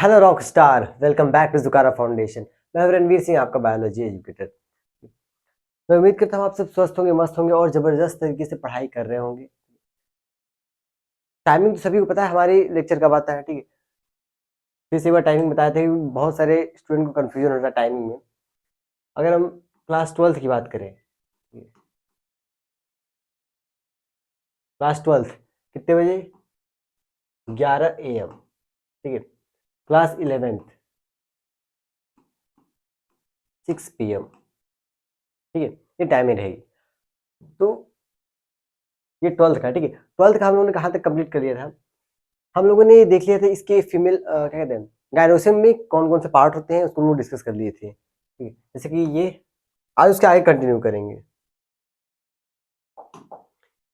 Hello rock star, welcome back to जुकारा Foundation. मैं रणवीर सिंह, आपका बायोलॉजी एजुकेटर। मैं उम्मीद करता हूँ आप सब स्वस्थ होंगे, मस्त होंगे और जबरदस्त तरीके से पढ़ाई कर रहे होंगे। टाइमिंग तो सभी को पता है हमारी लेक्चर कब आता है, ठीक है। फिर से एक बार टाइमिंग बताया था कि बहुत सारे स्टूडेंट को कंफ्यूजन होता है टाइमिंग में। अगर हम क्लास 12th की बात करें, क्लास 12th कितने बजे? 11 AM, ठीक है। क्लास 11th 6 PM, ठीक है। ये टाइमिंग रहेगी। तो ये 12th का, ठीक है। 12th का हम लोगों ने कहाँ तक कंप्लीट कर लिया था? हम लोगों ने देख लिया था इसके फीमेल क्या कहते हैं, गायनोसियम में कौन कौन से पार्ट होते हैं, उसको हम लोग डिस्कस कर लिए थे, ठीक है। जैसे कि ये आज उसके आगे कंटिन्यू करेंगे।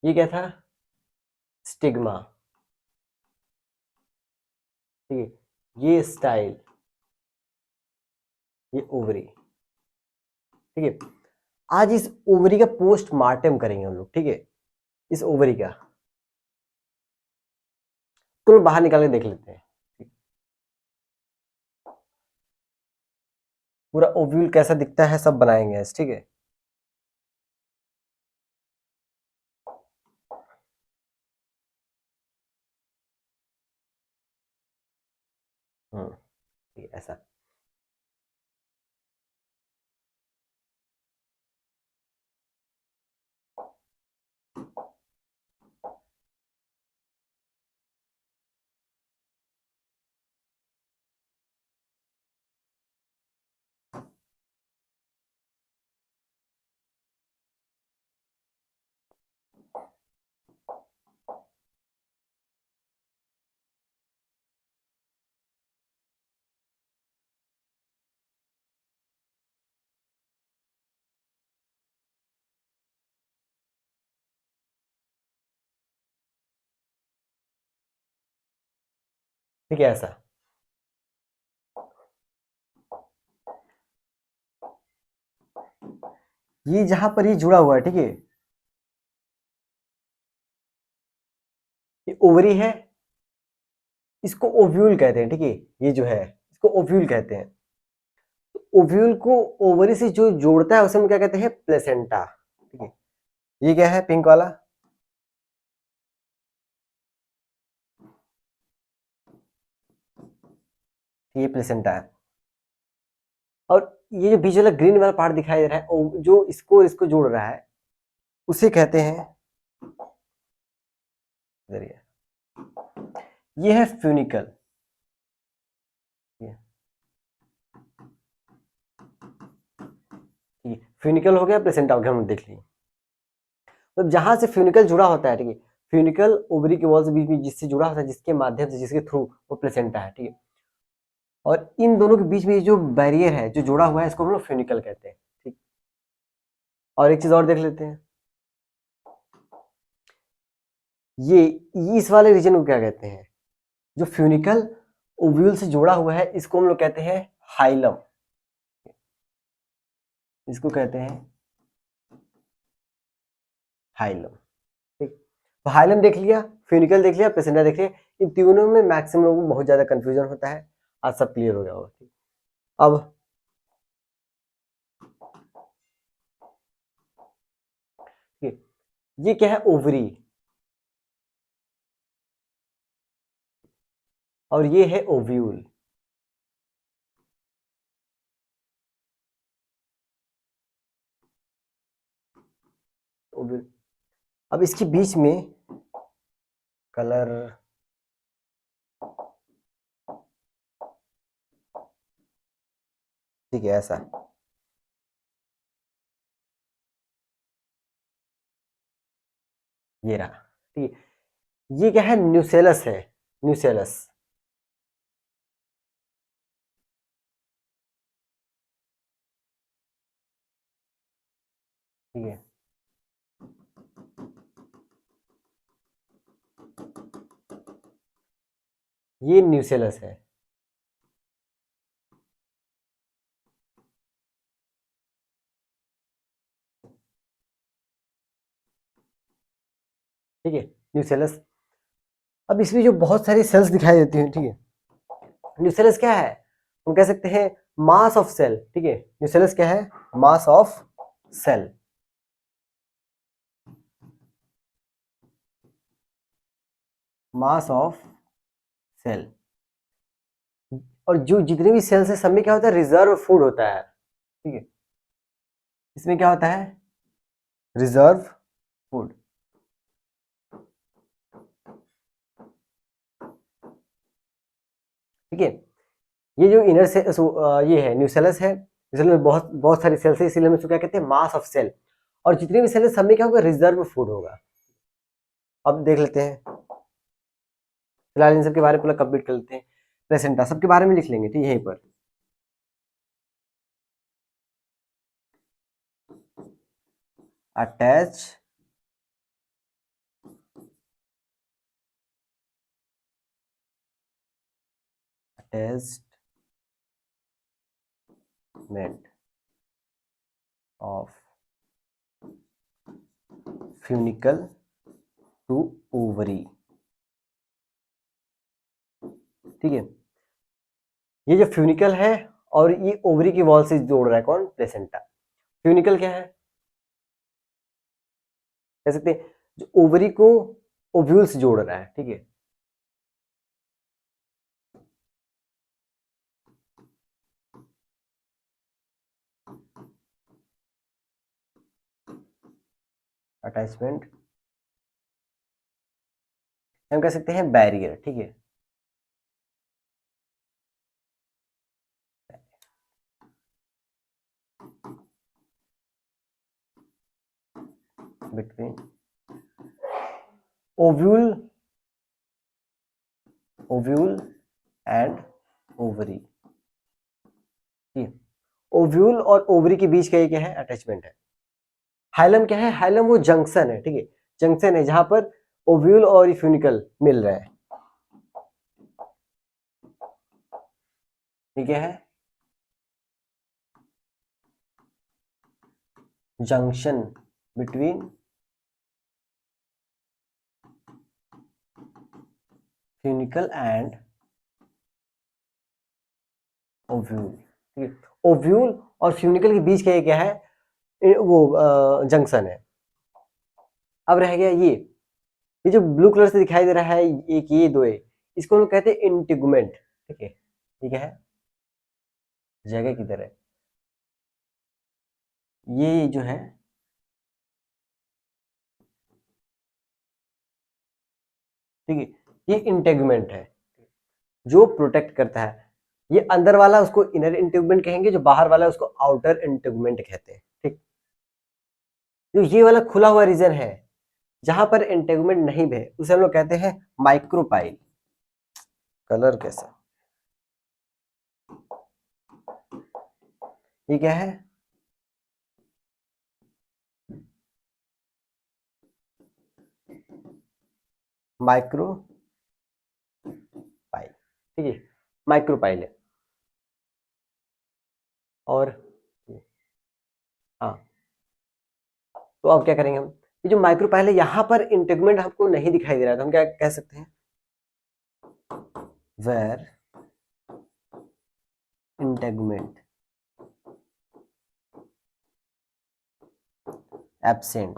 ये क्या था? स्टिग्मा, ठीक है। ये स्टाइल, ये ओवरी, ठीक है। आज इस ओवरी का पोस्टमार्टम करेंगे हम लोग, ठीक है। इस ओवरी का तो बाहर निकाल के देख लेते हैं। पूरा ओव्यूल कैसा दिखता है सब बनाएंगे आज, ठीक है। ठीक है, ऐसा। ठीक है, ऐसा। ये जहां पर ये जुड़ा हुआ है, ठीक है, ये ओवरी है। इसको ओव्यूल कहते हैं, ठीक है। ये जो है इसको ओव्यूल कहते हैं। ओव्यूल को ओवरी से जो जोड़ता है उसे हम क्या कहते हैं? प्लेसेंटा, ठीक है। ये क्या है पिंक वाला? ये प्लेसेंटा है। और ये जो बीच वाला ग्रीन वाला पार्ट दिखाई दे रहा है, जो इसको इसको जोड़ रहा है, उसे कहते हैं, इधर ये है फ्यूनिकल। फ्यूनिकल हो गया, प्लेसेंटा हो गया, हम देख लिए। तो जहां से फ्यूनिकल जुड़ा होता है, ठीक है, फ्यूनिकल ओवरी के वॉल से बीच में जिससे जुड़ा होता है, जिसके माध्यम से, जिसके थ्रू, वो प्लेसेंटा है, ठीक है। और इन दोनों के बीच में जो बैरियर है जो जुड़ा हुआ है, इसको हम लोग फ्यूनिकल कहते हैं, ठीक। और एक चीज और देख लेते हैं, ये इस वाले रीजन को क्या कहते हैं? जो फ्यूनिकल ओव्यूल से जुड़ा हुआ है, इसको हम लोग कहते हैं हाइलम। इसको कहते हैं हाइलम, ठीक। तो हाइलम देख लिया, फ्यूनिकल देख लिया, प्लेसेंटा देख लिया। इन तीनों में मैक्सिमम लोगों को बहुत ज्यादा कंफ्यूजन होता है। आज सब क्लियर हो गया होगा, ठीक। अब ठीक, ये क्या है? ओवरी। और ये है ओव्यूल। ओव्यूल। अब इसके बीच में कलर, ठीक है, ऐसा। ये रहा, ठीक है। ये क्या है? न्यूसेलस है, न्यूसेलस, ठीक है। ये न्यूसेलस है, ठीक है, न्यूसेलस। अब इसमें जो बहुत सारी सेल्स दिखाई देती हैं, ठीक है, न्यूसेलस क्या है, हम कह सकते हैं मास ऑफ सेल, ठीक है। न्यूसेलस क्या है, mass of cell. Mass of cell. और जो जितने भी सेल्स है सब में क्या होता है, रिजर्व फूड होता है, ठीक है। इसमें क्या होता है, रिजर्व फूड, ठीक है। ये जो इनर से ये है न्यूसेलस है, न्यूसेलस में बहुत बहुत सारी सेल्स है, इसीलिए हम इसको क्या कहते हैं, मास ऑफ सेल। और जितने भी सेल है सब में क्या होगा, रिजर्व फूड होगा। अब देख लेते हैं, फिलहाल इन सब के बारे में पूरा कंप्लीट कर लेते हैं। प्लेसेंटा सबके बारे में लिख लेंगे, ठीक है, यहीं पर। Attach attachment of funicle to ovary, ठीक है। ये जो फ्यूनिकल है और ये ओवरी की वॉल से जोड़ रहा है कौन, प्लेसेंटा। फ्यूनिकल क्या है, कह सकते हैं जो ओवरी को ओव्यूल से जोड़ रहा है, ठीक है। अटैचमेंट हम कह सकते हैं बैरियर, ठीक है। बिटवीन ओव्यूल एंड ओवरी, ठीक है। ओव्यूल और ओवरी के बीच का ये क्या है, अटैचमेंट है। हाइलम क्या है, हाइलम वो जंक्शन है, ठीक है। जंक्शन है जहां पर ओव्यूल और फ्यूनिकल मिल रहे हैं, ठीक है। Junction between funicle and ovule, ठीक है। ओव्यूल और फ्यूनिकल के बीच का ये क्या है, वो जंक्शन है। अब रह गया ये जो ब्लू कलर से दिखाई दे रहा है, एक ये दो है, इसको हम कहते हैं इंटीगुमेंट, ठीक है। ठीक है, जगह किधर है, ये जो है, ठीक है, ये इंटीगुमेंट है जो प्रोटेक्ट करता है। ये अंदर वाला उसको इनर इंटीगुमेंट कहेंगे, जो बाहर वाला उसको आउटर इंटीगुमेंट कहते हैं, ठीक। जो ये वाला खुला हुआ रीजन है जहां पर इंटीगुमेंट नहीं है उसे हम लोग कहते हैं माइक्रोपाइल। कलर कैसा, ये क्या है, माइक्रो पाइल, ठीक है, माइक्रोपाइल है। और हाँ, तो अब क्या करेंगे हम, ये जो माइक्रोपाइल है यहाँ पर इंटीगुमेंट हमको नहीं दिखाई दे रहा है, तो हम क्या कह सकते हैं, वेर इंटीगुमेंट एब्सेंट।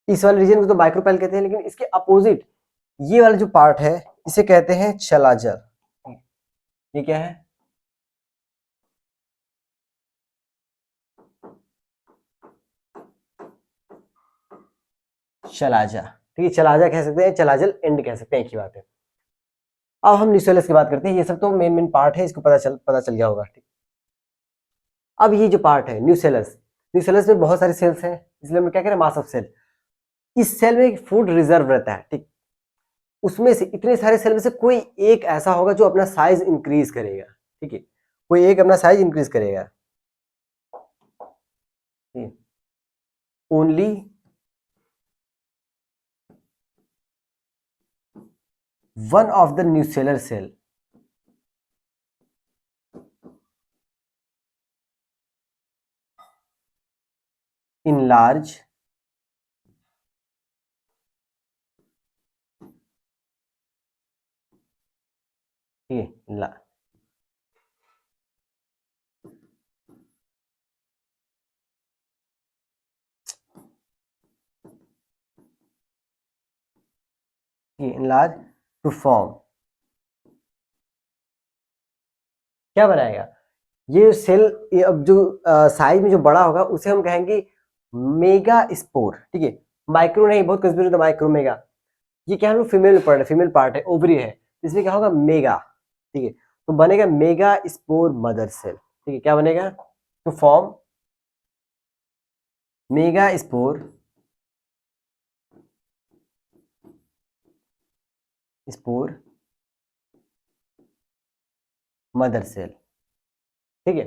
इस वाले रीजन को तो माइक्रोपाइल कहते हैं, लेकिन इसके अपोजिट ये वाला जो पार्ट है इसे कहते हैं चलाजर। ये क्या है, चलाजा, ठीक है। चलाजा कह सकते हैं, चलाजल एंड कह सकते हैं, एक ही बात है। अब हम न्यूसेलस की बात करते हैं, ये सब तो मेन मेन पार्ट है, इसको पता चल गया होगा, ठीक। अब ये जो पार्ट है न्यूसेलस, न्यूसेलस में बहुत सारी सेल्स हैं, इसलिए हम क्या करें, मास ऑफ सेल। इस सेल में फूड रिजर्व रहता है, ठीक। उसमें से इतने सारे सेल में से कोई एक ऐसा होगा जो अपना साइज इंक्रीज करेगा, ठीक है। कोई एक अपना साइज इंक्रीज करेगा, only one of the nucellar cell enlarge ठीक है। enlarge टू फॉर्म, क्या बनाएगा ये सेल, ये अब जो साइज में जो बड़ा होगा उसे हम कहेंगे मेगा स्पोर। ठीक है, माइक्रो नहीं, बहुत कंफ्यूज होता माइक्रो मेगा। ये क्या हम लोग फीमेल पढ़ रहे, फीमेल पार्ट है, ओवरी है, इसमें क्या होगा मेगा। ठीक है, तो बनेगा मेगा स्पोर मदर सेल। ठीक है, क्या बनेगा to form megaspore spore mother cell. ठीक है,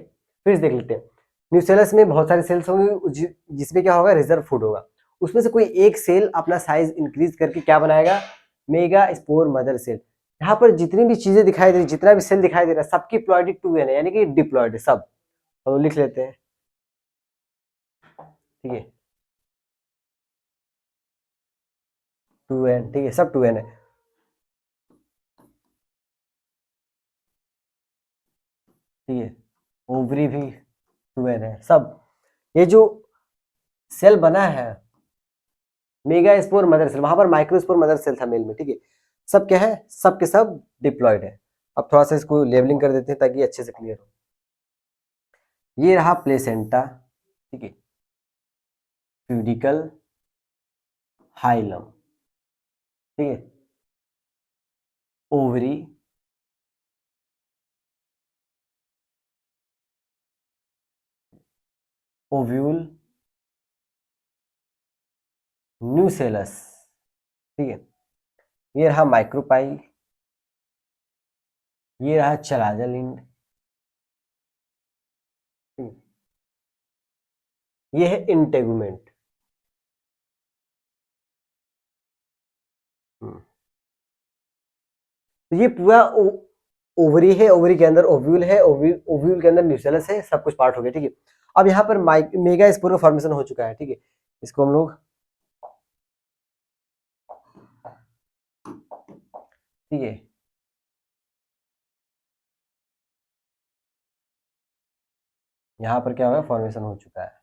फिर से देख लेते हैं। न्यूसेलस में बहुत सारे सेल्स होंगे जिसमें क्या होगा रिजर्व फूड होगा, उसमें से कोई एक सेल अपना साइज इंक्रीज करके क्या बनाएगा मेगा स्पोर मदर सेल। यहाँ पर जितनी भी चीजें दिखाई दे रही, जितना भी सेल दिखाई दे रहा है, सबकी प्लॉइडेड टू एन है, यानी कि डिप्लॉयड है सब। तो लिख लेते हैं। ठीक है, टू एन, ठीक है, सब टू एन है। ठीक है, ओवरी भी टू एन है सब। ये जो सेल बना है मेगा स्पोर मदर सेल, वहां पर माइक्रो स्पोर मदर सेल था मेल में। ठीक है, सब क्या है, सब के सब डिप्लॉयड है। अब थोड़ा सा इसको लेबलिंग कर देते हैं ताकि अच्छे से क्लियर हो। ये रहा प्लेसेंटा, ठीक है, प्यूडिकल, हाइलम, ठीक है, ओवरी, ओव्यूल, न्यूसेलस। ठीक है, ये रहा माइक्रोपाइल, ये रहा चलाजलिंड, ये है इंटेगुमेंट। तो ये पूरा ओवरी है, ओवरी के अंदर ओव्यूल है, ओव्यूल के अंदर न्यूसेलस है, सब कुछ पार्ट हो गया। ठीक है, अब यहाँ पर मेगा स्पोर का फॉर्मेशन हो चुका है। ठीक है, इसको हम लोग, ठीक है, यहाँ पर क्या होगा फॉर्मेशन हो चुका है।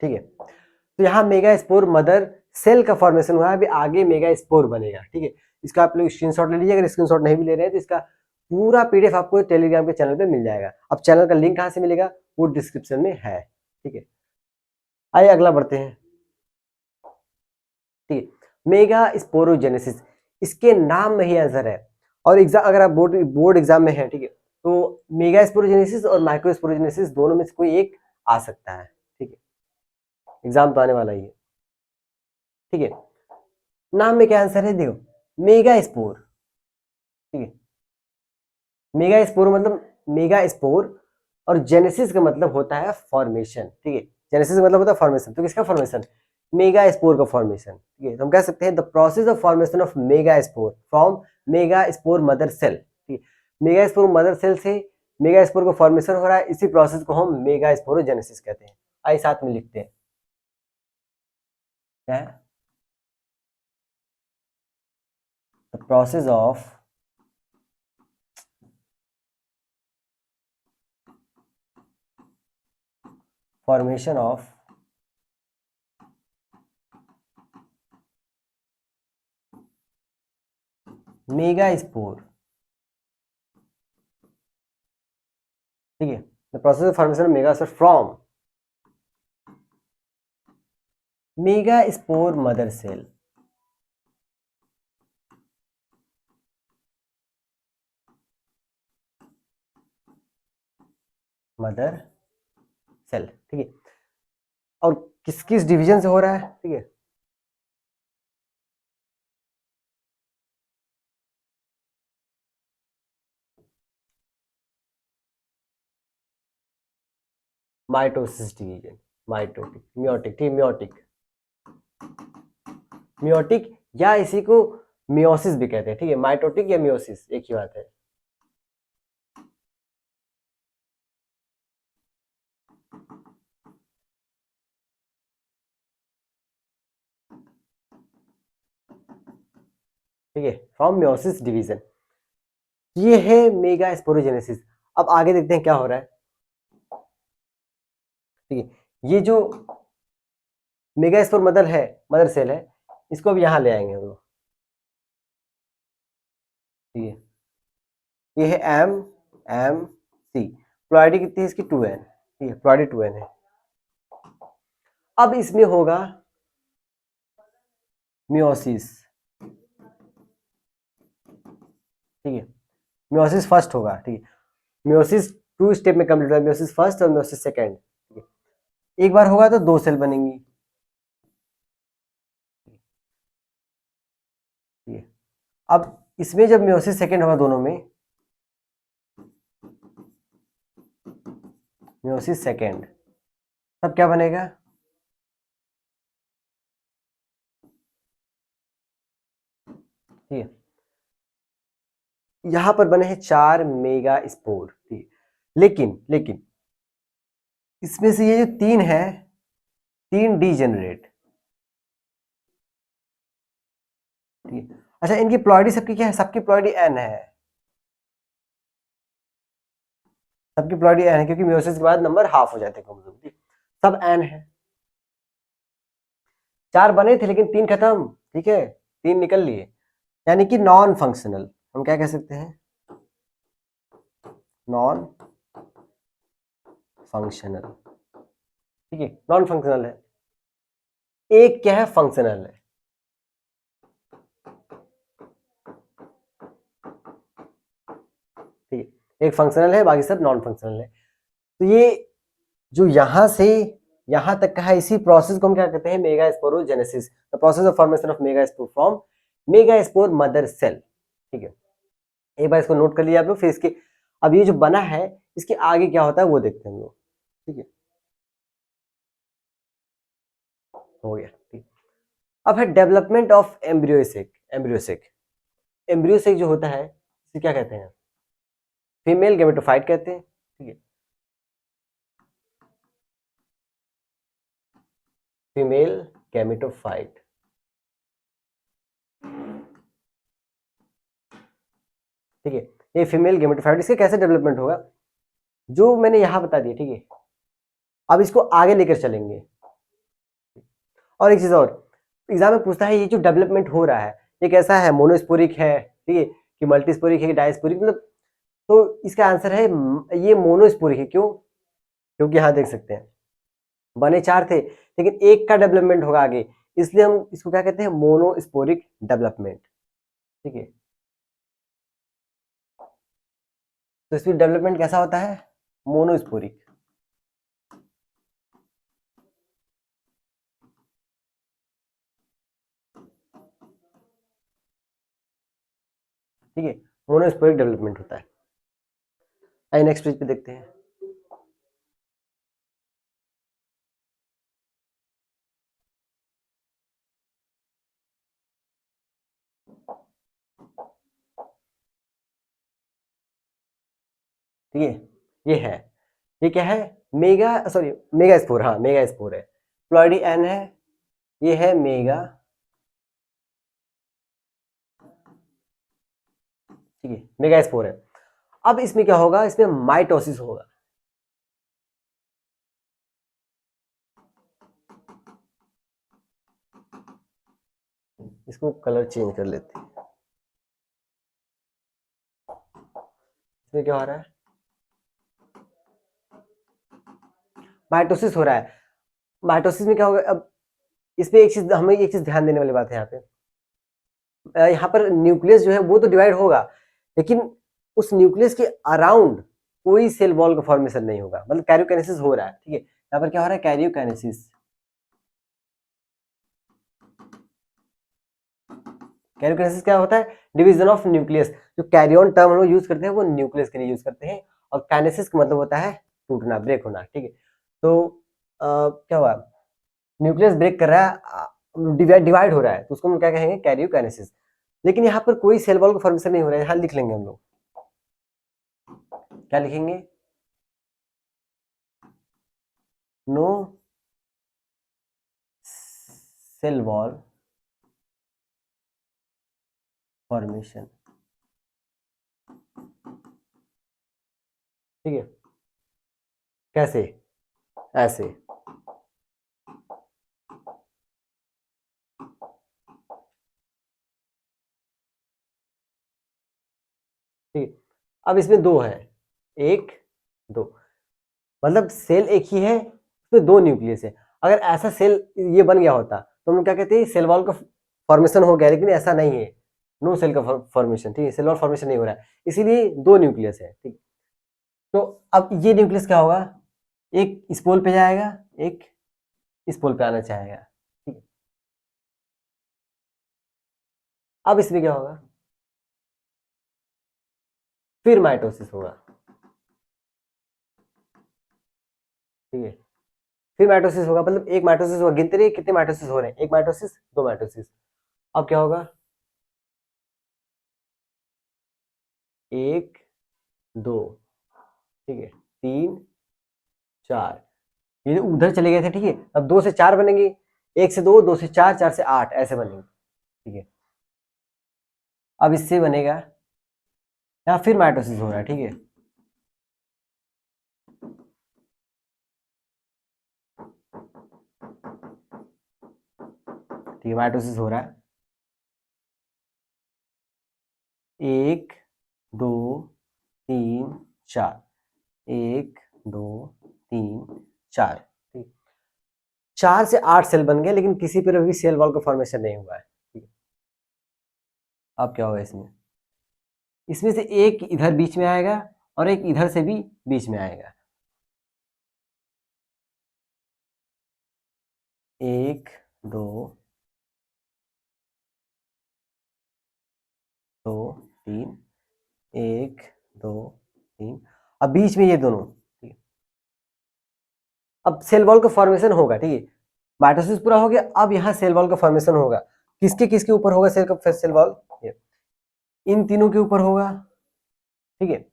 ठीक है, तो यहाँ मेगा स्पोर मदर सेल का फॉर्मेशन हुआ है, अभी आगे मेगा स्पोर बनेगा। ठीक है, इसका आप लोग स्क्रीनशॉट ले लीजिए, अगर स्क्रीनशॉट नहीं भी ले रहे हैं तो इसका पूरा पीडीएफ आपको टेलीग्राम के चैनल पे मिल जाएगा। अब चैनल का लिंक कहाँ से मिलेगा, वो डिस्क्रिप्शन में है। ठीक है, आइए अगला बढ़ते हैं। ठीक है, मेगा स्पोरोजेनेसिस, इसके नाम में ही आंसर है। और एग्जाम, अगर आप बोर्ड एग्जाम में है, ठीक है, तो मेगा स्पोरोजेनेसिस और माइक्रो स्पोरोजेनेसिस दोनों में से कोई एक आ सकता है। ठीक है, एग्जाम तो आने वाला ही है। ठीक है, नाम में क्या आंसर है, देखो मेगा स्पोर। ठीक है, मेगा स्पोर मतलब मेगा स्पोर, और जेनेसिस का मतलब होता है फॉर्मेशन। ठीक है, जेनेसिस का मतलब होता है फॉर्मेशन, तो किसका फॉर्मेशन, मेगा स्पोर का फॉर्मेशन। ठीक है, तो हम कह सकते हैं the process of formation of megaspore from megaspore mother cell. ठीक है, मेगा स्पोर मदर सेल से मेगा स्पोर का फॉर्मेशन हो रहा है, इसी प्रोसेस को हम मेगा स्पोरोजेनेसिस कहते हैं। आइए साथ में लिखते हैं, क्या है, the process of formation of megaspore. ठीक है, the process of formation of megaspore from megaspore mother cell. Mother cell, ठीक है, और किस किस डिवीजन से हो रहा है, ठीक है, माइटोसिस डिवीजन, माइटोटिक, मियोटिक, ठीक, मियोटिक, मियोटिक, या इसी को मियोसिस भी कहते हैं। ठीक है, माइटोटिक या मियोसिस एक ही बात है। ठीक है, फ्रॉम मियोसिस डिवीजन। ये है मेगा स्पोरोजेनेसिस। अब आगे देखते हैं क्या हो रहा है। ठीक है, ये जो मेगा स्पोर मदर सेल है, इसको अब यहाँ ले आएंगे हम लोग। ठीक है, ये है M C, प्लॉइडी कितनी है इसकी 2N। ठीक है, प्लॉइडी 2N है। अब इसमें होगा मियोसिस। ठीक है, मियोसिस फर्स्ट होगा। ठीक है, मियोसिस 2 स्टेप में कंप्लीट होगा, मियोसिस फर्स्ट और मियोसिस सेकेंड। ठीक है, एक बार होगा तो 2 सेल बनेंगी। ठीक है, अब इसमें जब मियोसिस सेकेंड होगा दोनों में, मियोसिस सेकेंड, तब क्या बनेगा? ठीक है, यहां पर बने हैं 4 मेगा स्पोर। ठीक है, लेकिन इसमें से ये जो 3 है, 3 डीजेनरेट। ठीक है, अच्छा, इनकी प्लॉइडी सबकी क्या है? सबकी प्लॉइडी N है। सबकी प्लॉइडी N है, क्योंकि मियोसिस के बाद नंबर हाफ हो जाते हैं क्रोमोसोम। ठीक, सब N है। 4 बने थे लेकिन 3 खत्म। ठीक है, 3 निकल लिए, यानी कि नॉन फंक्शनल। हम क्या कह सकते हैं? Non functional. ठीक है, नॉन फंक्शनल है। एक क्या है? फंक्शनल है। ठीक है, एक फंक्शनल है, बाकी सब नॉन फंक्शनल है। तो ये जो यहां से यहां तक का है, इसी प्रोसेस को हम क्या कहते हैं? Megasporogenesis, the process of formation of megaspore from megaspore mother cell. ठीक है, एक बार इसको नोट कर लिया आप लोग। फिर इसके अब ये जो बना है, इसके आगे क्या होता है वो देखते हैं हम लोग। ठीक है, हो गया। ठीक, अब है डेवलपमेंट ऑफ एम्ब्रियोसेक। एम्ब्रियोसेक जो होता है, इसे क्या कहते हैं? फीमेल गेमेटोफाइट कहते हैं। ठीक है, फीमेल गेमेटोफाइट। ठीक है, ये फीमेल गेमेटोफाइट, इसके कैसे डेवलपमेंट होगा जो मैंने यहां बता दिया। ठीक है, अब इसको आगे लेकर चलेंगे। और एक चीज और, एग्जाम में पूछता है ये जो डेवलपमेंट हो रहा है, ये कैसा है? मोनोस्पोरिक है, ठीक है, कि मल्टीस्पोरिक है, कि डायस्पोरिक? मतलब तो इसका आंसर है ये मोनोस्पोरिक है। क्यों? क्योंकि यहाँ देख सकते हैं बने 4 थे, लेकिन एक का डेवलपमेंट होगा आगे, इसलिए हम इसको क्या कहते हैं? Monosporic development. ठीक है, तो इसमें डेवलपमेंट कैसा होता है? मोनोस्पोरिक। ठीक है, मोनोस्पोरिक डेवलपमेंट होता है। आइए नेक्स्ट पेज पे देखते हैं। ठीक है, ये क्या है? Mega spore. हाँ, मेगा स्पोर है, प्लॉइडी N है, ये है मेगा। ठीक है, मेगा स्पोर है। अब इसमें क्या होगा? इसमें माइटोसिस होगा। इसको कलर चेंज कर लेते हैं। इसमें क्या हो रहा है? माइटोसिस हो रहा है। माइटोसिस में क्या होगा? अब इसमें एक चीज ध्यान देने वाली बात है यहाँ पे। यहाँ पर न्यूक्लियस जो है वो तो डिवाइड होगा, लेकिन उस न्यूक्लियस के अराउंड कोई सेल वॉल का फॉर्मेशन नहीं होगा, मतलब कैरियोकाइनेसिस हो रहा है। ठीक है, यहाँ पर क्या हो रहा है? कैरियोकाइनेसिस। कैरियोकाइनेसिस क्या होता है? Division of nucleus. जो कैरियन टर्म हम लोग यूज करते हैं वो न्यूक्लियस के लिए यूज करते हैं, और काइनेसिस का मतलब होता है टूटना, ब्रेक होना। ठीक है, तो क्या हुआ? न्यूक्लियस ब्रेक कर रहा है, डिवाइड हो रहा है, तो उसको हम क्या कहेंगे? कैरियोकाइनेसिस। लेकिन यहाँ पर कोई सेल वॉल का फॉर्मेशन नहीं हो रहा है। यहाँ लिख लेंगे हम लोग, क्या लिखेंगे? नो सेल वॉल फॉर्मेशन, ठीक है। कैसे? ऐसे, ठीक है। अब इसमें दो है, एक दो, मतलब सेल एक ही है, उसमें दो न्यूक्लियस है। अगर ऐसा सेल ये बन गया होता तो हम लोग क्या कहते हैं, सेल वॉल का फॉर्मेशन हो गया, लेकिन ऐसा नहीं है, नो सेल का फॉर्मेशन, ठीक है, सेल वॉल फॉर्मेशन नहीं हो रहा है, इसीलिए दो न्यूक्लियस है, ठीक। तो अब ये न्यूक्लियस क्या होगा, एक इस पोल पे जाएगा, एक इस पोल पे आना चाहेगा, ठीक है। अब इसमें क्या होगा, फिर माइटोसिस होगा, ठीक है। फिर माइटोसिस होगा, मतलब एक माइटोसिस होगा, गिनते रहिए कितने माइटोसिस हो रहे हैं, एक माइटोसिस, दो माइटोसिस। अब क्या होगा, एक दो, ठीक है, तीन चार, ये उधर चले गए थे, ठीक है। अब दो से चार बनेंगे, एक से दो, दो से चार, चार से आठ, ऐसे बनेंगे, ठीक है। अब इससे बनेगा, यहाँ फिर माइटोसिस हो रहा है, ठीक है, ठीक है, माइटोसिस हो रहा है, एक दो तीन चार, एक दो तीन चार, ठीक। चार से आठ सेल बन गए, लेकिन किसी पर भी सेल वॉल का फॉर्मेशन नहीं हुआ है, ठीक है। अब क्या होगा इसमें, इसमें से एक इधर बीच में आएगा और एक इधर से भी बीच में आएगा, एक दो दो तीन, एक दो तीन, अब बीच में ये दोनों, ठीक है। अब सेल वॉल का फॉर्मेशन होगा, ठीक है, माइटोसिस पूरा हो गया, अब यहाँ सेल वॉल का फॉर्मेशन होगा, किसके किसके ऊपर होगा सेल वॉल, इन तीनों के ऊपर होगा, ठीक है,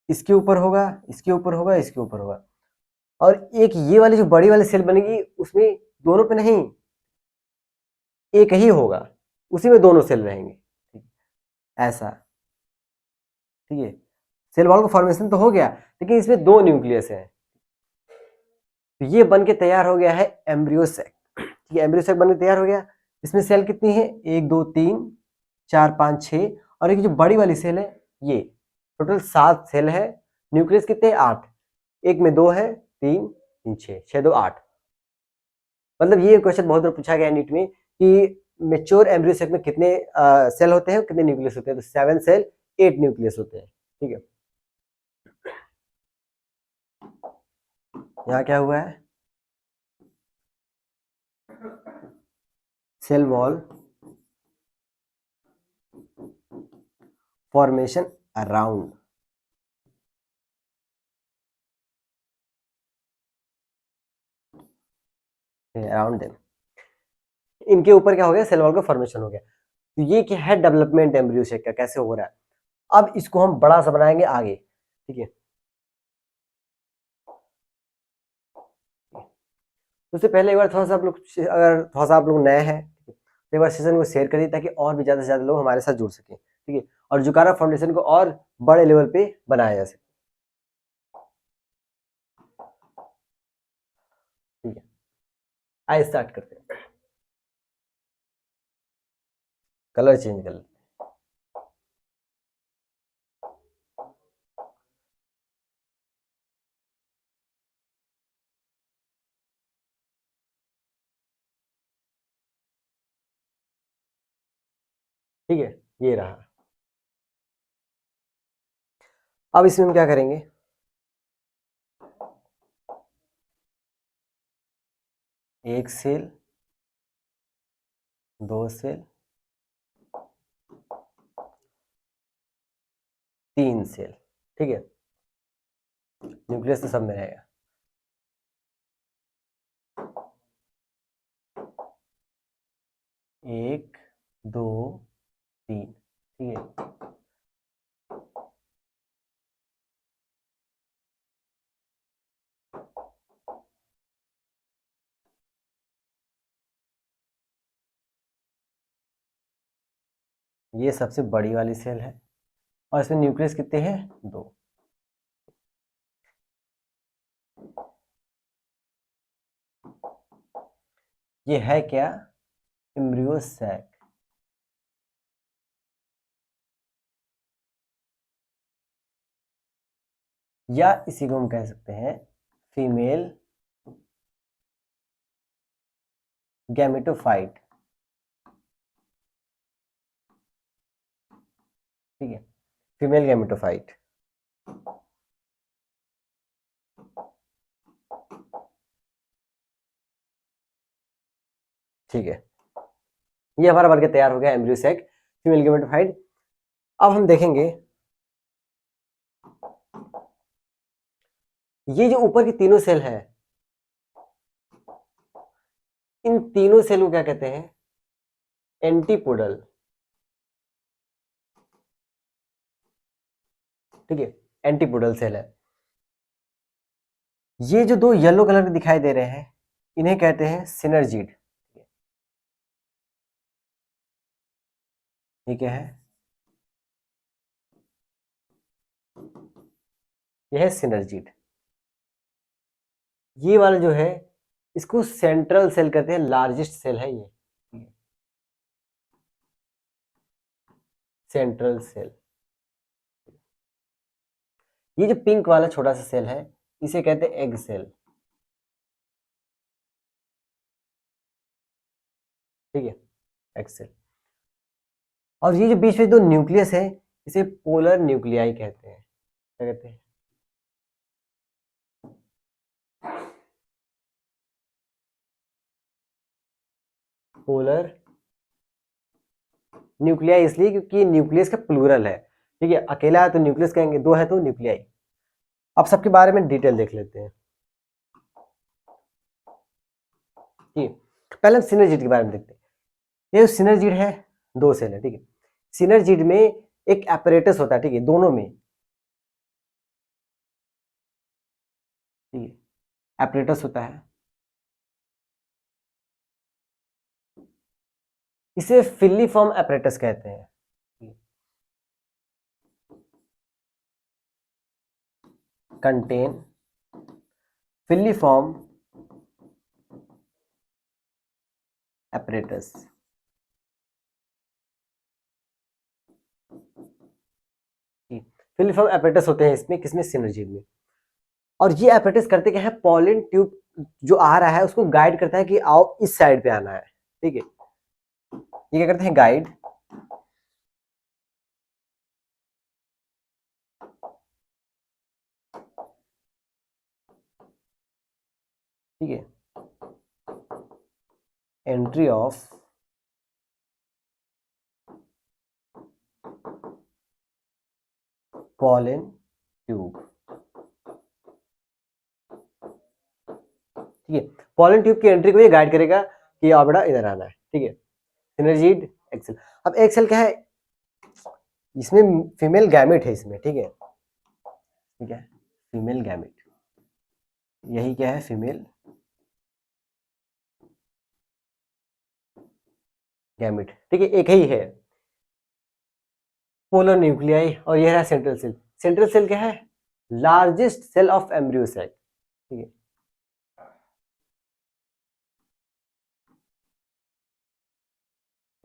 इसके ऊपर होगा, इसके ऊपर होगा, इसके ऊपर होगा, और एक ये वाली जो बड़ी वाली सेल बनेगी, उसमें दोनों पे नहीं, एक ही होगा, उसी में दोनों सेल रहेंगे, ठीक है? ऐसा, ठीक है। सेल वॉल का फॉर्मेशन तो हो गया, लेकिन इसमें दो न्यूक्लियस है, तो ये बन के तैयार हो गया है एम्ब्रियो सैक, ठीक है, एम्ब्रियो सैक बन के तैयार हो गया। इसमें सेल कितनी है, एक दो तीन चार पाँच छः, और एक जो बड़ी वाली सेल है ये, टोटल 7 सेल है, न्यूक्लियस कितने हैं, 8, एक में दो है, तीन तीन छः, छः दो आठ। मतलब ये क्वेश्चन बहुत बार पूछा गया है नीट में कि मेच्योर एम्ब्रियो सेक में कितने सेल होते हैं, कितने न्यूक्लियस होते हैं, तो 7 सेल 8 न्यूक्लियस होते हैं, ठीक है। यहाँ क्या हुआ है, cell wall formation around, around them, इनके ऊपर क्या हो गया, सेल वॉल का फॉर्मेशन हो गया। तो ये क्या है, डेवलपमेंट एम्ब्रियो सेक का कैसे हो रहा है। अब इसको हम बड़ा सा बनाएंगे आगे, ठीक है। उससे पहले एक बार थोड़ा सा आप लोग, अगर थोड़ा सा आप लोग नए हैं, तो एक बार सेशन को शेयर करिए, ताकि और भी ज़्यादा से ज़्यादा लोग हमारे साथ जुड़ सकें, ठीक है, और जुकारा फाउंडेशन को और बड़े लेवल पे बनाया जा सके, ठीक है। आइए स्टार्ट करते हैं, कलर चेंज कर लेते हैं। ठीक है, ये रहा। अब इसमें हम क्या करेंगे, एक सेल, दो सेल, तीन सेल, ठीक है, न्यूक्लियस तो सब में रहेगा, एक दो तीन, ठीक है। ये सबसे बड़ी वाली सेल है और इसमें न्यूक्लियस कितने हैं? 2। ये है क्या? Embryo sac. या इसी को हम कह सकते हैं फीमेल गैमेटोफाइट। ठीक है, फीमेल गैमेटोफाइट। ठीक है, ये हमारा बनके तैयार हो गया एम्ब्रियो सैक, फीमेल गैमेटोफाइट। अब हम देखेंगे ये जो ऊपर की तीनों सेल है, इन तीनों सेल को क्या कहते हैं? एंटीपोडल। ठीक है, एंटीपोडल सेल है। ये जो 2 येलो कलर के दिखाई दे रहे हैं, इन्हें कहते हैं सिनर्जिड। ये क्या है? यह है सिनर्जिड। ये वाला जो है इसको सेंट्रल सेल कहते हैं, लार्जेस्ट सेल है ये, सेंट्रल सेल। ये जो पिंक वाला छोटा सा सेल है इसे कहते हैं एग सेल। ठीक है, एग सेल। और ये जो बीच में 2 न्यूक्लियस है इसे पोलर न्यूक्लियाई कहते हैं। क्या कहते हैं? पोलर न्यूक्लियाई, इसलिए क्योंकि न्यूक्लियस का प्लूरल है। ठीक है, अकेला है तो न्यूक्लियस कहेंगे, 2 है तो न्यूक्लियाई। अब सबके बारे में डिटेल देख लेते हैं। ठीक, पहले हम सिनर्जिड के बारे में देखते हैं। ये जो सिनर्जिड है 2 सेल है। ठीक है, सिनर्जिड में एक एपरेटस होता है। ठीक है, दोनों में। ठीक है, एपरेटस होता है, इसे फिलीफॉर्म एपरेटस कहते हैं। Contain filiform apparatus. Filiform apparatus होते हैं इसमें, किसमें? सिनर्जिड में। और ये एपरेटस करते क्या है? पॉलन ट्यूब जो आ रहा है उसको गाइड करता है कि आओ इस साइड पे आना है। ठीक है, ये क्या करते हैं? गाइड। ठीक है, एंट्री ऑफ पॉलन ट्यूब। ठीक है, पॉलन ट्यूब की एंट्री को ये गाइड करेगा कि आओ बेटा इधर आना है। ठीक है, सिनर्जिड एक्सेल। अब एक्सेल क्या है? इसमें फीमेल गैमेट है इसमें। ठीक है, ठीक है, फीमेल गैमेट। यही क्या है? Female gamete. ठीक है, एक ही है पोलर न्यूक्लियाई। और यह है सेंट्रल सेल। सेंट्रल सेल क्या है? Largest cell of embryo cell. ठीक है,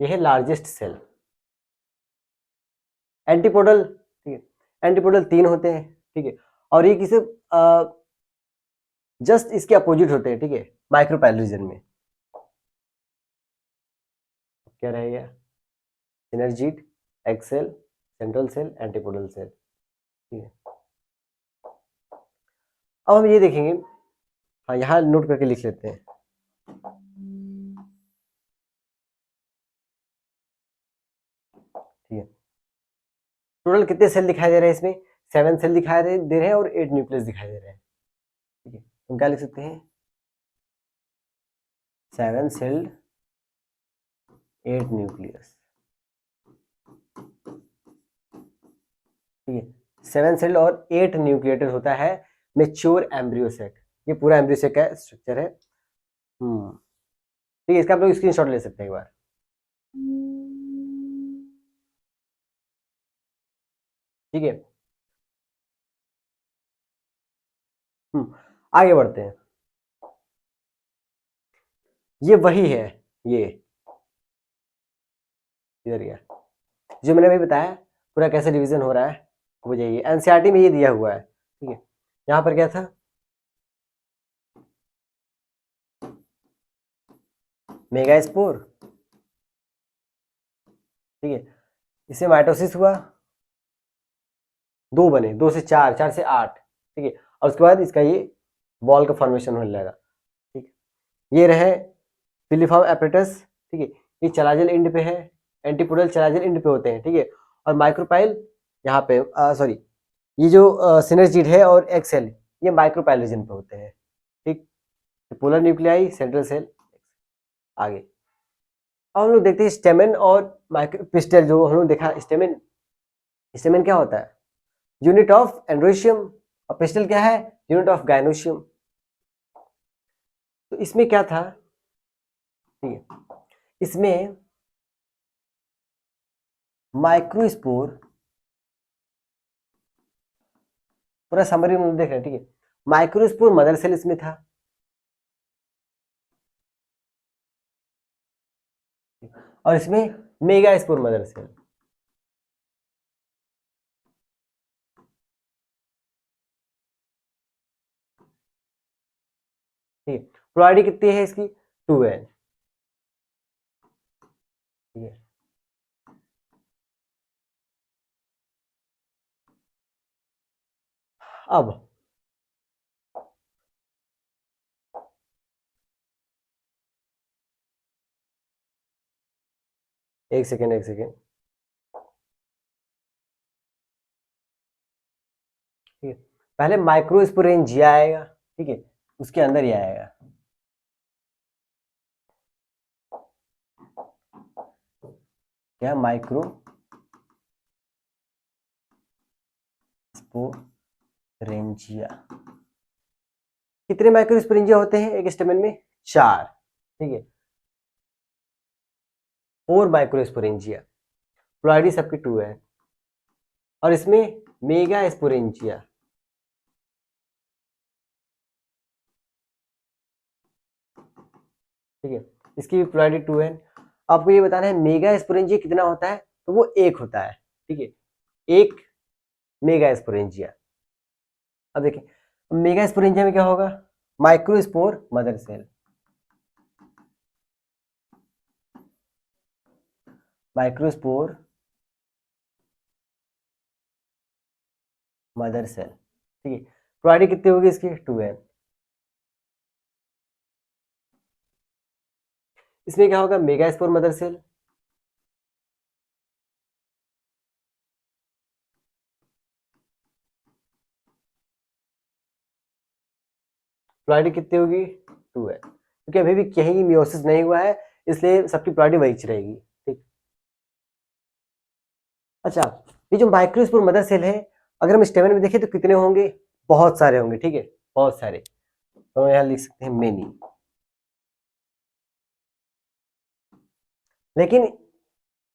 यह है लार्जेस्ट सेल। एंटीपोडल। ठीक है, एंटीपोडल 3 होते हैं। ठीक है, और ये किसे जस्ट इसके अपोजिट होते हैं। ठीक है, माइक्रोपाइल रीजन में। क्या रहेगा? Synergid, egg cell, central cell, antipodal cell. ठीक है, अब हम ये देखेंगे। हाँ, यहाँ नोट करके लिख लेते हैं। ठीक है, टोटल कितने सेल दिखाई दे रहे हैं इसमें? 7 सेल दिखाई दे रहे हैं और 8 न्यूक्लियस दिखाई दे रहे हैं। ठीक है, हम क्या लिख सकते हैं? 7 सेल्ड 8 न्यूक्लियस। ठीक है, 7 सेल और 8 न्यूक्लिएटेड होता है मेच्योर एम्ब्रियो सेक। ये पूरा एम्ब्रियो सेक का स्ट्रक्चर है। ठीक है, इसका आप लोग स्क्रीनशॉट ले सकते हैं एक बार। ठीक है। आगे बढ़ते हैं। ये वही है, ये इधर गया जो मैंने अभी बताया, पूरा कैसे रिवीजन हो रहा है वो जाइए, एनसीईआरटी में ये दिया हुआ है। ठीक है, यहाँ पर क्या था, मेगास्पोर, ठीक है, इससे माइटोसिस हुआ, दो बने, 2 से 4, 4 से 8, ठीक है, और उसके बाद इसका ये बॉल का फॉर्मेशन होने लगा। ठीक, ये रहे फिलीफॉर्म एपरेटस, ठीक है, ये चलाजल इंड पे है, एंटीपोडल चलाजल इंड पे होते हैं, ठीक है, और माइक्रोपाइल यहाँ पे, सॉरी, ये जो सिनर्जिड है और एक्सेल, ये माइक्रोपाइल रीजन पे होते हैं। ठीक, पोलर न्यूक्लियाई, सेंट्रल सेल। आगे अब हम लोग देखते हैं स्टेमेन और माइक्रोपिस्टल। जो हम लोग देखा स्टेमेन, स्टेमेन क्या होता है, यूनिट ऑफ एंड्रोशियम, और पिस्टल क्या है, यूनिट ऑफ गायनोशियम। तो इसमें क्या था, ठीक है, इसमें माइक्रोस्पोर, पूरा समरी में देख रहे हैं, ठीक है, माइक्रोस्पोर मदर सेल इसमें था, और इसमें मेगास्पोर मदर सेल। ठीक है, प्रोबेबिलिटी कितनी है इसकी, 2n। ठीक है, अब एक सेकेंड, एक सेकेंड, ठीक है, पहले माइक्रोस्पोरेंजिया आएगा, ठीक है, उसके अंदर ही आएगा, क्या, माइक्रो स्पोरेंजिया। कितने माइक्रोस्पोरेंजिया होते हैं एक स्टेमेन में, 4, ठीक है, 4 माइक्रोस्पोरेंजिया, प्लॉइडी सबके 2 है, और इसमें मेगा स्पोरेंजिया, ठीक है, इसकी भी प्लॉइडी 2 है। आपको ये बताना है मेगा स्पोरेंजिया कितना होता है, तो वो 1 होता है, ठीक है, 1 मेगा स्पोरेंजिया। अब देखिए मेगा स्पोरेंजिया में क्या होगा, microspore mother cell, microspore mother cell, ठीक है, प्लॉइडी कितनी होगी इसकी, 2n। इसमें क्या होगा, megaspore mother cell, ploidy कितनी होगी, 2 है, क्योंकि अभी भी कहीं मियोसिस नहीं हुआ है, इसलिए सबकी प्लॉइडी वही रहेगी। ठीक, अच्छा, ये जो माइक्रोस्पोर मदर सेल है, अगर हम स्टेमन में देखें तो कितने होंगे, बहुत सारे होंगे, ठीक है, बहुत सारे, तो यहाँ लिख सकते हैं मेनी। लेकिन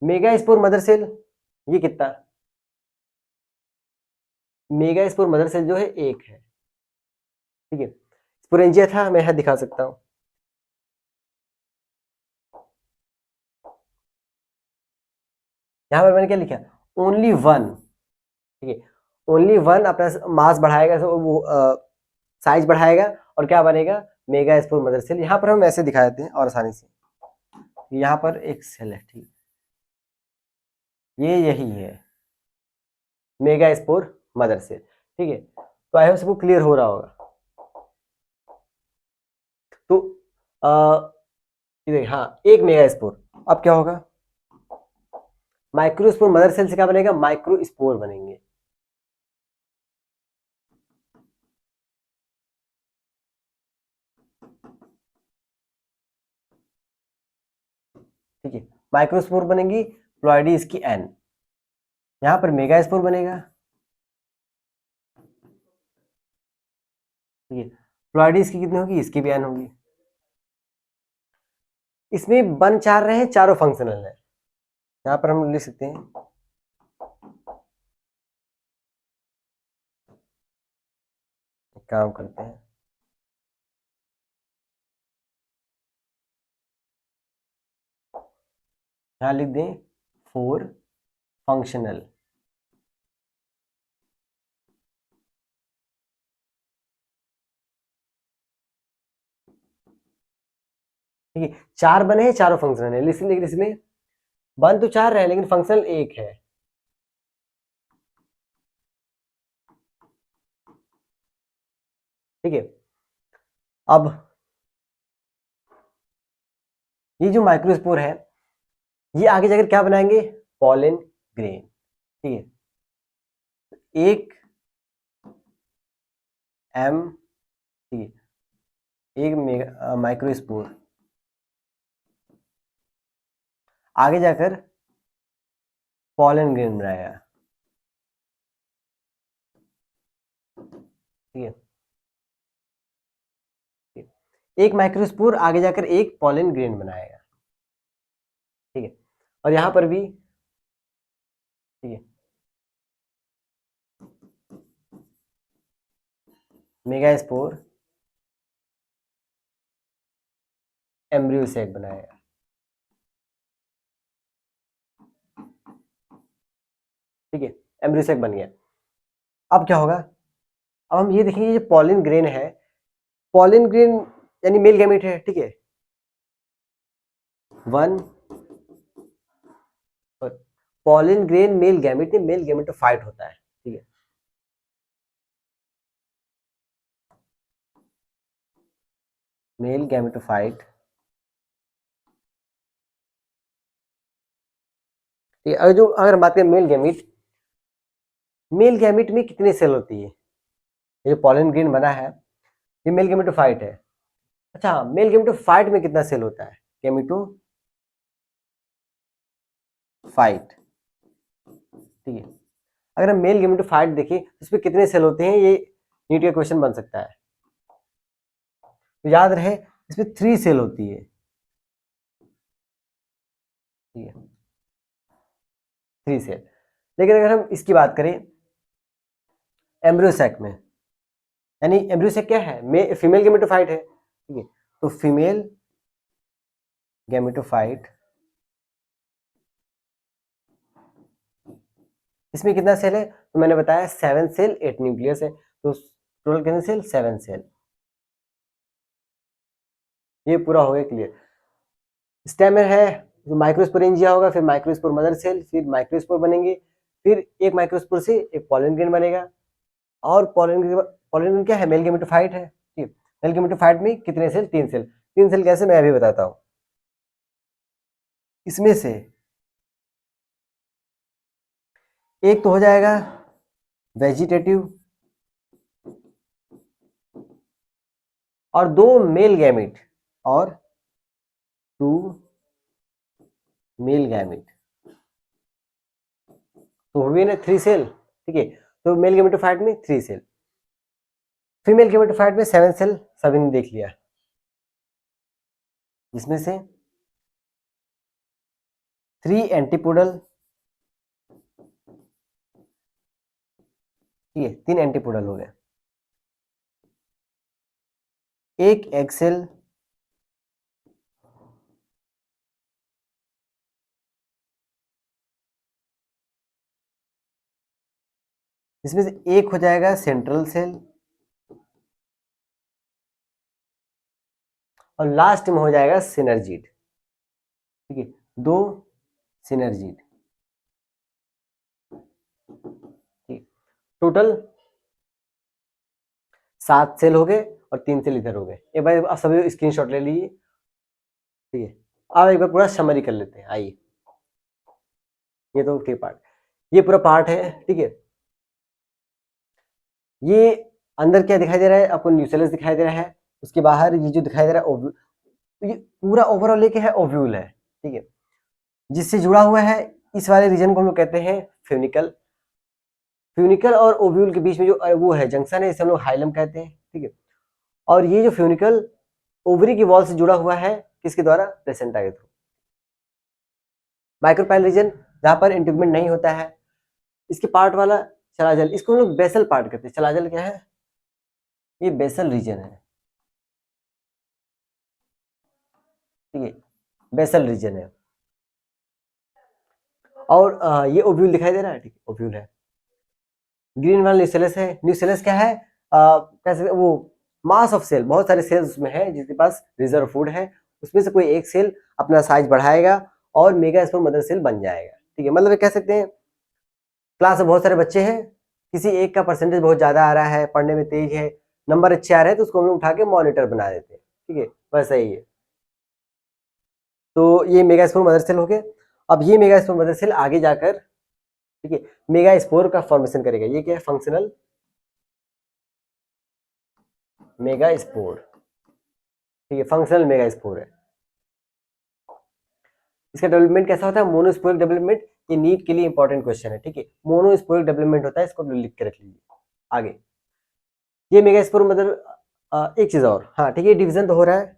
मेगा स्पोर मदर सेल ये कितना, मेगा स्पोर मदर सेल जो है 1 है, ठीक है, स्पोरेंजिया था, मैं यहाँ दिखा सकता हूँ, यहाँ पर मैंने क्या लिखा, ओनली 1, ठीक है, ओनली 1 अपना मास बढ़ाएगा, तो वो साइज बढ़ाएगा, और क्या बनेगा, मेगा स्पोर मदर सेल। यहाँ पर हम ऐसे दिखा देते हैं और आसानी से, यहाँ पर एक सेल है, ठीक, ये यही है मेगा स्पोर मदर सेल, ठीक है, तो आई होप सबको क्लियर हो रहा होगा। तो ये हाँ, एक मेगा स्पोर, अब क्या होगा, माइक्रोस्पोर मदर सेल से क्या बनेगा, माइक्रोस्पोर बनेंगे, ठीक है, माइक्रोस्पोर बनेंगी, प्लॉइडी इसकी n, यहाँ पर मेगा स्पोर बनेगा, ठीक है, प्लॉइडी इसकी कितनी होगी, इसकी भी n होगी। इसमें बन 4 रहे हैं, चारों फंक्शनल है, यहाँ पर हम लिख सकते हैं काम करते हैं। यहाँ लिख दें फॉर फंक्शनल। ठीक है, 4 बने हैं, चारों फंक्शनल है, लेकिन इसमें बन तो 4 रहे लेकिन फंक्शनल 1 है। ठीक है, अब ये जो माइक्रोस्पोर है ये आगे जाकर क्या बनाएंगे, पॉलन ग्रेन। ठीक है, एक एम, ठीक है, एक माइक्रोस्पोर आगे जाकर पॉलन ग्रेन बनाएगा। ठीक है, एक माइक्रोस्पोर आगे जाकर एक पॉलन ग्रेन बनाएगा। ठीक है, और यहां पर भी ठीक है मेगास्पोर एम्ब्रियो सैक बनाएगा। ठीक है, एम्ब्रियो सैक बन गया। अब क्या होगा, अब हम ये देखेंगे, ये पॉलिन ग्रेन है, पॉलिन ग्रेन यानी मेल गैमेट है। ठीक है, 1 पॉलिन ग्रेन मेल गैमेट में मेल गैमेटोफाइट होता है। ठीक है, मेल गैमेटोफाइट। ठीक है, अगर बात करें मेल गैमेट में कितने सेल होती है, ये जो पॉलिन ग्रेन बना है ये मेल गैमेटोफाइट है। अच्छा, मेल गैमेटोफाइट में कितना सेल होता है, गैमेटोफाइट। ठीक है, अगर हम मेल गैमेटोफाइट देखें तो इसमें कितने सेल होते हैं, ये नीट का क्वेश्चन बन सकता है। तो याद रहे इसमें 3 सेल होती है। ठीक है, 3 सेल। लेकिन अगर हम इसकी बात करें एम्ब्रियोसैक में, यानी एम्ब्रियोसैक क्या है, फीमेल गैमेटोफाइट है। ठीक है, तो फीमेल गैमेटोफाइट इसमें कितना सेल है, तो मैंने बताया 7 सेल 8 न्यूक्लियस है, तो टोटल कितने सेल, 7 सेल। ये पूरा हो गया क्लियर। स्टेम में है तो माइक्रोस्पोरेंजिया होगा, फिर माइक्रोस्पोर मदर सेल, फिर माइक्रोस्पोर बनेंगे, फिर एक माइक्रोस्पोर से एक पॉलन ग्रेन बनेगा, और पॉलन ग्रेन क्या है, मेल गैमेटोफाइट है। ठीक, मेल गैमेटोफाइट में कितने सेल, 3 सेल। 3 सेल कैसे, मैं अभी बताता हूँ। इसमें से एक तो हो जाएगा वेजिटेटिव, और 2 मेल गैमेट, और 2 मेल गैमेट, तो हुए ना 3 सेल। ठीक है, तो मेल गैमेटोफाइट में 3 सेल, फीमेल गैमेटोफाइट में 7 सेल, सभी ने देख लिया। इसमें से 3 एंटीपोडल, ठीक है, 3 एंटीपोडल हो गए, एक एग सेल, इसमें से एक हो जाएगा सेंट्रल सेल, और लास्ट में हो जाएगा सिनर्जिड। ठीक है, 2 सिनर्जिड। ठीक, टोटल 7 सेल हो गए, और 3 सेल इधर हो गए। एक बार आप सभी स्क्रीनशॉट ले लीजिए। ठीक है, अब एक बार पूरा समरी कर लेते हैं, आइए। ये तो ठीक पार्ट, ये पूरा पार्ट है। ठीक है, ये अंदर क्या दिखाई दे रहा है आपको, न्यूक्लियस दिखाई दे रहा है, उसके बाहर ये जो दिखाई दे रहा है तो ये पूरा ओवरऑल लेके है ओव्यूल है। ठीक है, जिससे जुड़ा हुआ है इस वाले रीजन को हम लोग कहते हैं फ्यूनिकल। फ्यूनिकल और ओव्यूल के बीच में जो वो है जंक्शन है, इसे हम लोग हाइलम कहते हैं। ठीक है, और ये जो फ्यूनिकल ओवरी की वॉल से जुड़ा हुआ है किसके द्वारा, प्लेसेंटा के थ्रू। माइक्रोपाइल रीजन जहां पर इंटीग्मेंट नहीं होता है, इसके पार्ट वाला चलाजल, इसको हम लोग बेसल पार्ट कहते हैं। चलाजल क्या है, ये बेसल रीजन है, ठीक है, बेसल रीजन है। और ये ओव्यूल दिखाई दे रहा है, ठीक, ओव्यूल है। ग्रीन वाला न्यूसेलस है। न्यूसेलस क्या है, कैसे वो मास ऑफ सेल, बहुत सारे सेल्स उसमें है जिसके पास रिजर्व फूड है, उसमें से कोई एक सेल अपना साइज बढ़ाएगा और मेगा स्पोर मदर सेल बन जाएगा, ठीक है। मतलब कह सकते हैं क्लास में बहुत सारे बच्चे हैं, किसी एक का परसेंटेज बहुत ज्यादा आ रहा है, पढ़ने में तेज है, नंबर अच्छे आ रहे हैं, तो उसको हम लोग उठा के मॉनिटर बना देते हैं, ठीक है, वैसा ही है। तो ये मेगा स्पोर मदर सेल हो गया। अब ये मेगा स्पोर मदर सेल आगे जाकर, ठीक है, मेगा स्पोर का फॉर्मेशन करेगा। ये क्या है, फंक्शनल मेगा स्पोर, ठीक है, फंक्शनल मेगा स्पोर है। इसका डेवलपमेंट कैसा होता है, मोनोस्पोरिक डेवलपमेंट। ये नीट के लिए इंपॉर्टेंट क्वेश्चन है, ठीक है, मोनोस्पोरिक डेवलपमेंट होता है, इसको लिख के रख लीजिए आगे। ये मेगा स्पोर मतलब एक चीज और, हाँ ठीक है, डिवीजन तो हो रहा है,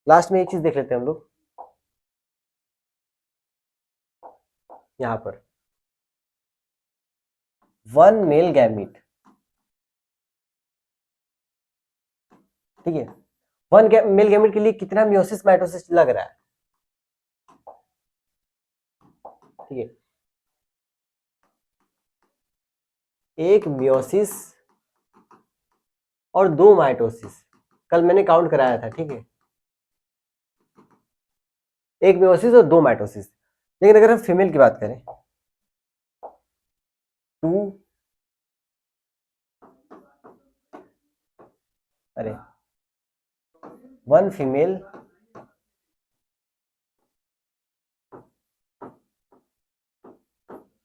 लास्ट में एक चीज देख लेते हैं हम लोग यहाँ पर, वन मेल गैमीट, ठीक है, वन मेल गैमीट के लिए कितना मियोसिस माइटोसिस लग रहा है, ठीक है, एक मियोसिस और दो माइटोसिस, कल मैंने काउंट कराया था, ठीक है, एक मियोसिस और दो माइटोसिस। लेकिन अगर हम फीमेल की बात करें, टू, अरे वन फीमेल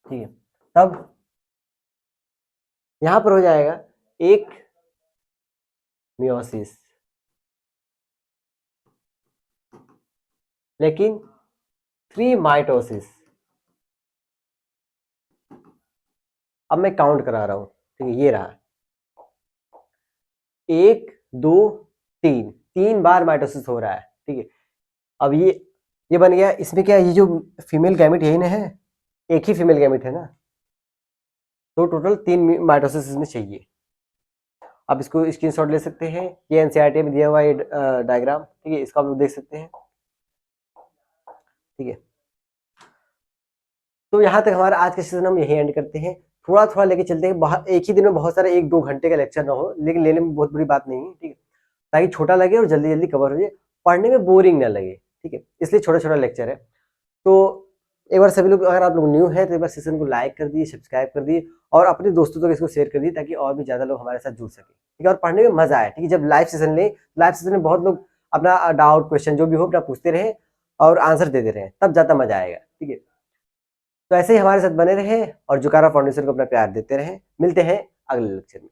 ठीक है, तब यहां पर हो जाएगा एक मियोसिस, लेकिन थ्री माइटोसिस। अब मैं काउंट करा रहा हूं, ठीक है, ये रहा एक, दो, तीन, तीन बार माइटोसिस हो रहा है, ठीक है। अब ये बन गया, इसमें क्या, ये जो फीमेल गैमेट यही ना है, एक ही फीमेल गैमेट है ना, तो टोटल तीन माइटोसिस इसमें चाहिए। आप इसको स्क्रीनशॉट ले सकते हैं, ये एनसीईआरटी में दिया हुआ ये डायग्राम, ठीक है, इसको आप लोग देख सकते हैं, ठीक है। तो यहाँ तक हमारा आज का सेशन हम यही एंड करते हैं। थोड़ा थोड़ा लेके चलते हैं, एक ही दिन में बहुत सारे 1-2 घंटे का लेक्चर ना हो, लेकिन लेने में बहुत बड़ी बात नहीं है, ठीक है, ताकि छोटा लगे और जल्दी जल्दी कवर हो जाए, पढ़ने में बोरिंग ना लगे, ठीक है, इसलिए छोटा छोटा लेक्चर है। तो एक बार सभी लोग, अगर आप लोग न्यू है तो एक बार सेशन को लाइक कर दिए, सब्सक्राइब कर दिए और अपने दोस्तों तक इसको शेयर कर दिए, ताकि और भी ज्यादा लोग हमारे साथ जुड़ सके, ठीक है, और पढ़ने में मजा आए, ठीक है। जब लाइव सेशन ले, लाइव सेशन में बहुत लोग अपना डाउट क्वेश्चन जो भी हो अपना पूछते रहे और आंसर देते रहे, तब ज्यादा मजा आएगा, ठीक है। तो ऐसे ही हमारे साथ बने रहे और जुकारा फाउंडेशन को अपना प्यार देते रहे। मिलते हैं अगले लेक्चर में।